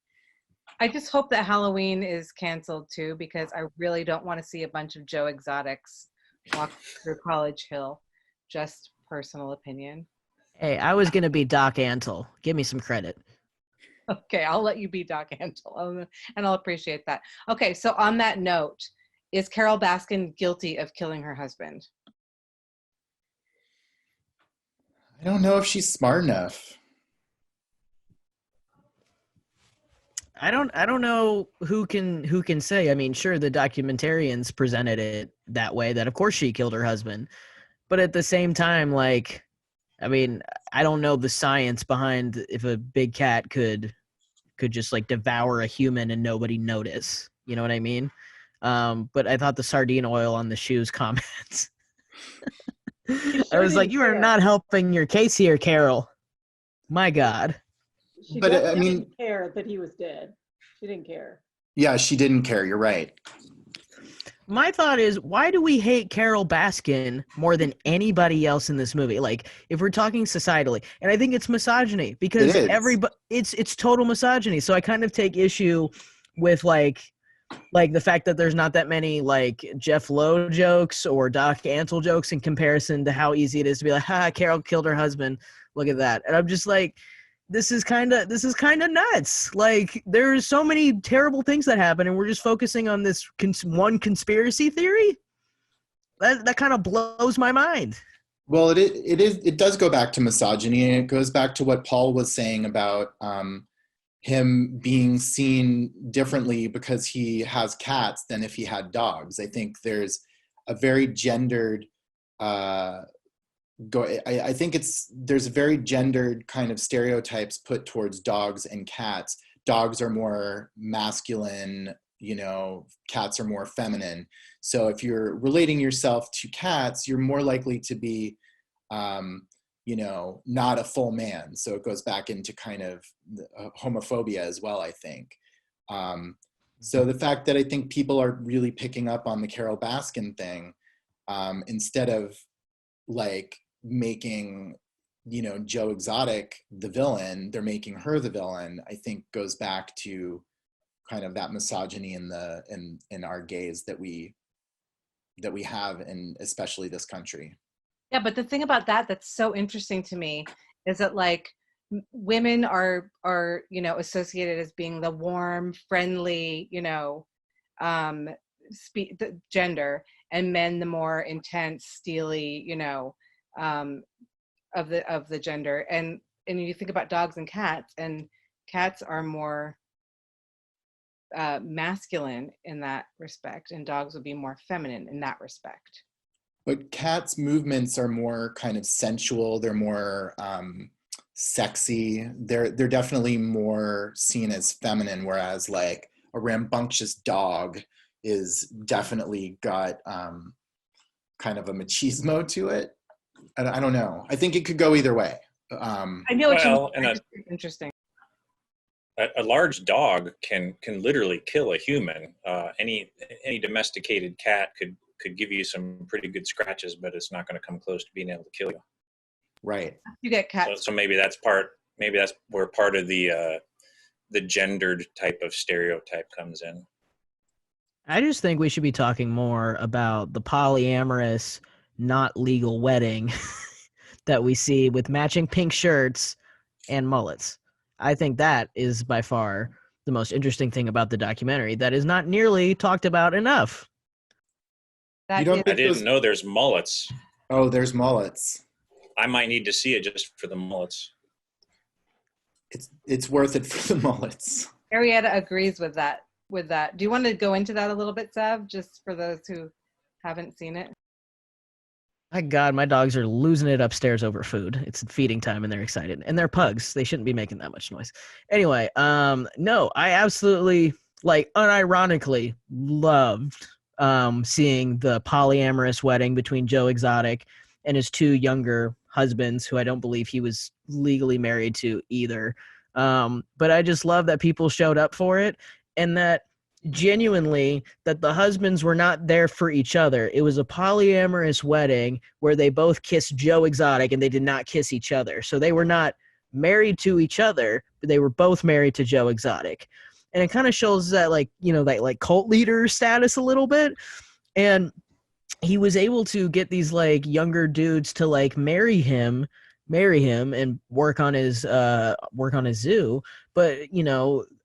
I just hope that Halloween is canceled too, because I really don't want to see a bunch of Joe Exotics walk through College Hill. Just personal opinion.
Hey, I was going to be Doc Antle. Give me some credit.
Okay, I'll let you be Doc Antle, and I'll appreciate that. Okay, so on that note, is Carol Baskin guilty of killing her husband?
I don't know if she's smart enough.
I don't know who can say. I mean, sure, the documentarians presented it that way, that of course she killed her husband. But at the same time, like, I mean, I don't know the science behind if a big cat could just like devour a human and nobody notice. You know what I mean? But I thought the sardine oil on the shoes comments. I was like, you are not helping your case here, Carol. My God.
She
But I mean,
didn't care that he was dead. She didn't care.
Yeah, she didn't care. You're right.
My thought is, why do we hate Carol Baskin more than anybody else in this movie? Like, if we're talking societally, and I think it's misogyny, because it's total misogyny. So I kind of take issue with like the fact that there's not that many like Jeff Lowe jokes or Doc Antle jokes in comparison to how easy it is to be like, ha, Carol killed her husband. Look at that. And I'm just like, this is kind of nuts. Like, there's so many terrible things that happen, and we're just focusing on this one conspiracy theory. That kind of blows my mind.
Well, it does go back to misogyny, and it goes back to what Paul was saying about him being seen differently because he has cats than if he had dogs. I think there's a very gendered there's very gendered kind of stereotypes put towards dogs and cats. Dogs are more masculine, cats are more feminine. So if you're relating yourself to cats, you're more likely to be, not a full man. So it goes back into kind of homophobia as well, I think. So the fact that I think people are really picking up on the Carol Baskin thing, instead of like making Joe Exotic the villain, they're making her the villain, I think goes back to kind of that misogyny in our gaze that we have in especially this country.
Yeah, but the thing about that that's so interesting to me is that like women are associated as being the warm, friendly, the gender, and men the more intense, steely, of the gender. And you think about dogs and cats are more masculine in that respect, and dogs would be more feminine in that respect.
But cats' movements are more kind of sensual. They're more sexy. They're definitely more seen as feminine, whereas like a rambunctious dog is definitely got kind of a machismo to it. I don't know. I think it could go either way.
I know what you mean.
And
interesting.
A large dog can literally kill a human. Any domesticated cat could give you some pretty good scratches, but it's not going to come close to being able to kill you.
Right.
You get cats.
So maybe that's where part of the gendered type of stereotype comes in.
I just think we should be talking more about the polyamorous, not legal wedding that we see with matching pink shirts and mullets. I think that is by far the most interesting thing about the documentary that is not nearly talked about enough.
I didn't know there's mullets.
Oh, there's mullets.
I might need to see it just for the mullets.
It's worth it for the mullets.
Arietta agrees with that. Do you want to go into that a little bit, Sav, just for those who haven't seen it?
My God, my dogs are losing it upstairs over food. It's feeding time and they're excited. And they're pugs. They shouldn't be making that much noise. Anyway, no, I absolutely, unironically loved seeing the polyamorous wedding between Joe Exotic and his two younger husbands, who I don't believe he was legally married to either. But I just love that people showed up for it, and that genuinely that the husbands were not there for each other. It was a polyamorous wedding where they both kissed Joe Exotic and they did not kiss each other. So they were not married to each other, but they were both married to Joe Exotic. And it kind of shows that that cult leader status a little bit. And he was able to get these younger dudes to marry him and work on his zoo, but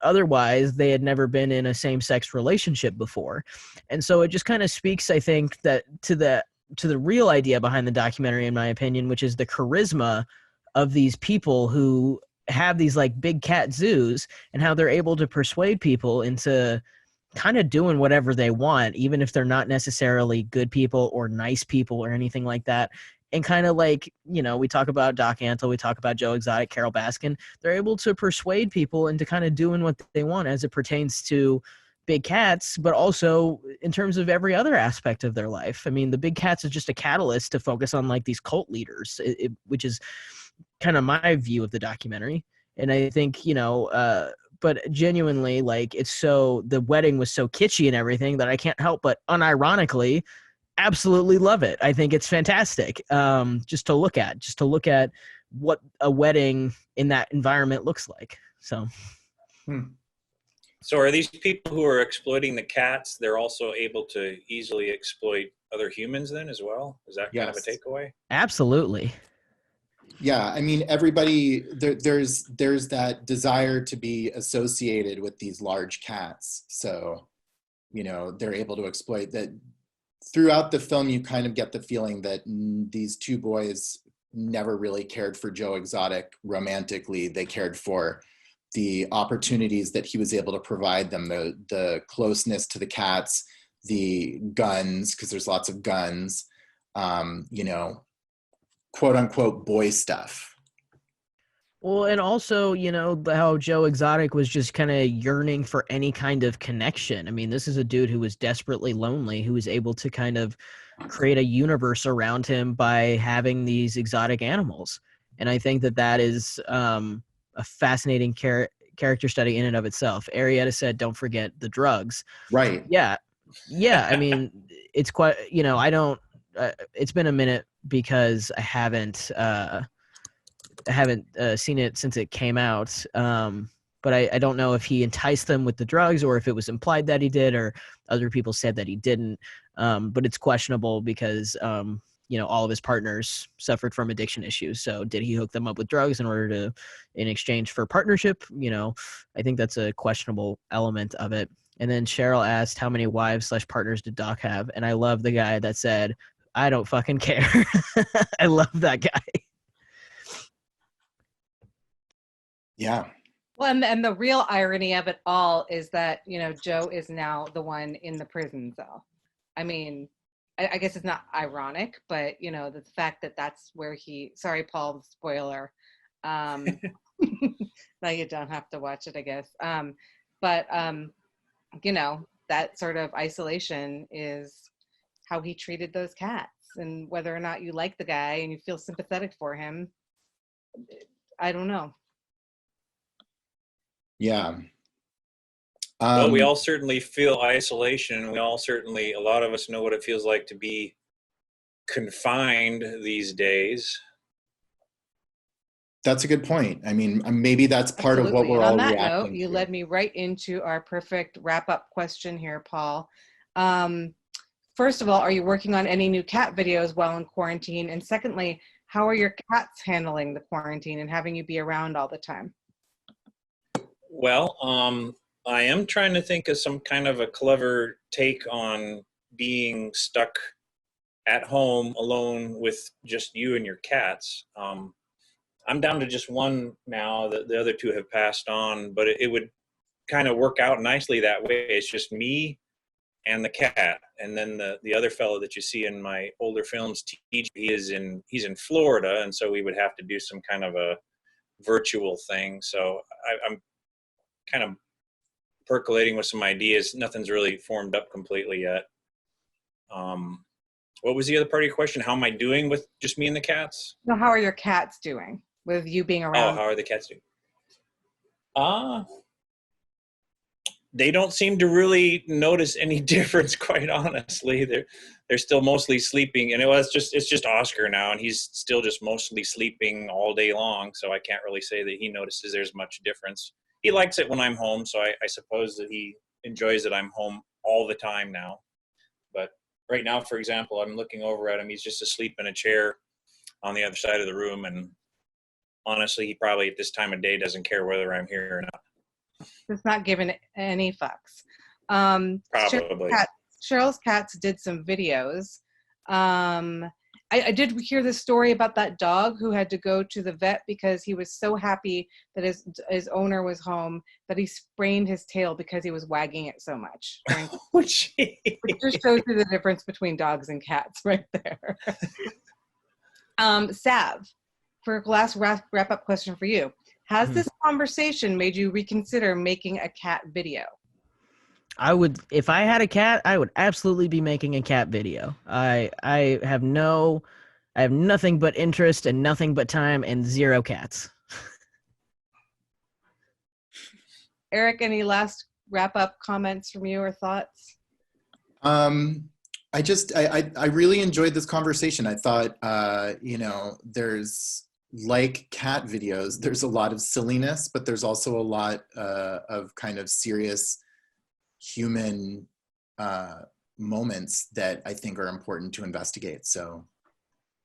otherwise they had never been in a same-sex relationship before. And so it just kind of speaks, I think, that to the real idea behind the documentary, in my opinion, which is the charisma of these people who have these big cat zoos, and how they're able to persuade people into kind of doing whatever they want, even if they're not necessarily good people or nice people or anything like that. And kind of we talk about Doc Antle, we talk about Joe Exotic, Carol Baskin. They're able to persuade people into kind of doing what they want as it pertains to big cats, but also in terms of every other aspect of their life. I mean, the big cats is just a catalyst to focus on these cult leaders, which is kind of my view of the documentary. And I think, but genuinely, the wedding was so kitschy and everything that I can't help but unironically absolutely love it. I think it's fantastic. Just to look at what a wedding in that environment looks like. So.
So are these people who are exploiting the cats, they're also able to easily exploit other humans then as well? Is that kind of a takeaway?
Absolutely.
Yeah, I mean, everybody, there's that desire to be associated with these large cats. So, they're able to exploit that. Throughout the film, you kind of get the feeling that these two boys never really cared for Joe Exotic romantically. They cared for the opportunities that he was able to provide them, the closeness to the cats, the guns, because there's lots of guns, quote unquote boy stuff.
Well, and also, how Joe Exotic was just kind of yearning for any kind of connection. I mean, this is a dude who was desperately lonely, who was able to kind of create a universe around him by having these exotic animals. And I think that is a fascinating character study in and of itself. Arietta said, don't forget the drugs.
Right.
Yeah. Yeah. I mean, it's quite, it's been a minute because I haven't seen it since it came out. But but I don't know if he enticed them with the drugs or if it was implied that he did, or other people said that he didn't. But it's questionable because, all of his partners suffered from addiction issues. So did he hook them up with drugs in exchange for partnership? I think that's a questionable element of it. And then Sheryl asked, how many wives/partners did Doc have? And I love the guy that said, I don't fucking care. I love that guy.
Yeah.
Well, and the real irony of it all is that, Joe is now the one in the prison cell. I mean, I guess it's not ironic, but, the fact that that's where sorry, Paul, spoiler. Now you don't have to watch it, I guess. But that sort of isolation is how he treated those cats. And whether or not you like the guy and you feel sympathetic for him, I don't know.
Yeah.
Well, we all certainly feel isolation. We all certainly, a lot of us know what it feels like to be confined these days.
That's a good point. I mean, maybe that's part
Absolutely.
of what we're
and
all
on that
reacting
note, you
to.
led me right into our perfect wrap-up question here, Paul. First of all, are you working on any new cat videos while in quarantine? And secondly, how are your cats handling the quarantine and having you be around all the time?
Well, I am trying to think of some kind of a clever take on being stuck at home alone with just you and your cats. I'm down to just one now. The other two have passed on, but it would kind of work out nicely that way. It's just me and the cat, and then the other fellow that you see in my older films, TJ, he's in Florida, and so we would have to do some kind of a virtual thing. So I'm kind of percolating with some ideas. Nothing's really formed up completely yet. What was the other part of your question? How am I doing with just me and the cats?
No, how are your cats doing with you being
Oh,
around?
how are the cats doing? They don't seem to really notice any difference, quite honestly. They're still mostly sleeping, and it's just Oscar now, and he's still just mostly sleeping all day long. So I can't really say that he notices there's much difference. He likes it when I'm home, so I suppose that he enjoys that I'm home all the time now. But right now, for example, I'm looking over at him. He's just asleep in a chair on the other side of the room, and honestly, he probably at this time of day doesn't care whether I'm here or not.
It's not giving any fucks.
Probably.
Sheryl's cats did some videos. I did hear the story about that dog who had to go to the vet because he was so happy that his owner was home that he sprained his tail because he was wagging it so much.
Oh, gee.
It just shows you the difference between dogs and cats right there. Sav, for a last wrap-up question for you. Has this conversation made you reconsider making a cat video?
If I had a cat, I would absolutely be making a cat video. I have nothing but interest and nothing but time and 0 cats.
Eric, any last wrap-up comments from you or thoughts?
I really enjoyed this conversation. I thought, there's, like cat videos, there's a lot of silliness, but there's also a lot of kind of serious human moments that I think are important to investigate. So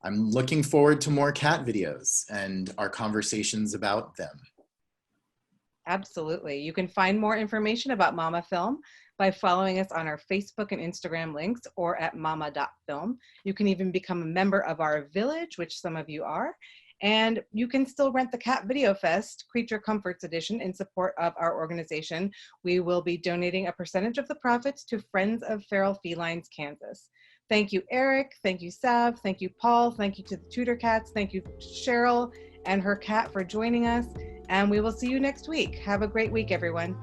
I'm looking forward to more cat videos and our conversations about them.
Absolutely. You can find more information about mamafilm by following us on our Facebook and Instagram links or at mama.film. You can even become a member of our village, which some of you are. And you can still rent the CatVideoFest Creature Comforts Edition in support of our organization. We will be donating a percentage of the profits to Friends of Feral Felines, Kansas. Thank you, Eric. Thank you, Sav. Thank you, Paul. Thank you to the Tudor Cats. Thank you, Sheryl and her cat for joining us. And we will see you next week. Have a great week, everyone.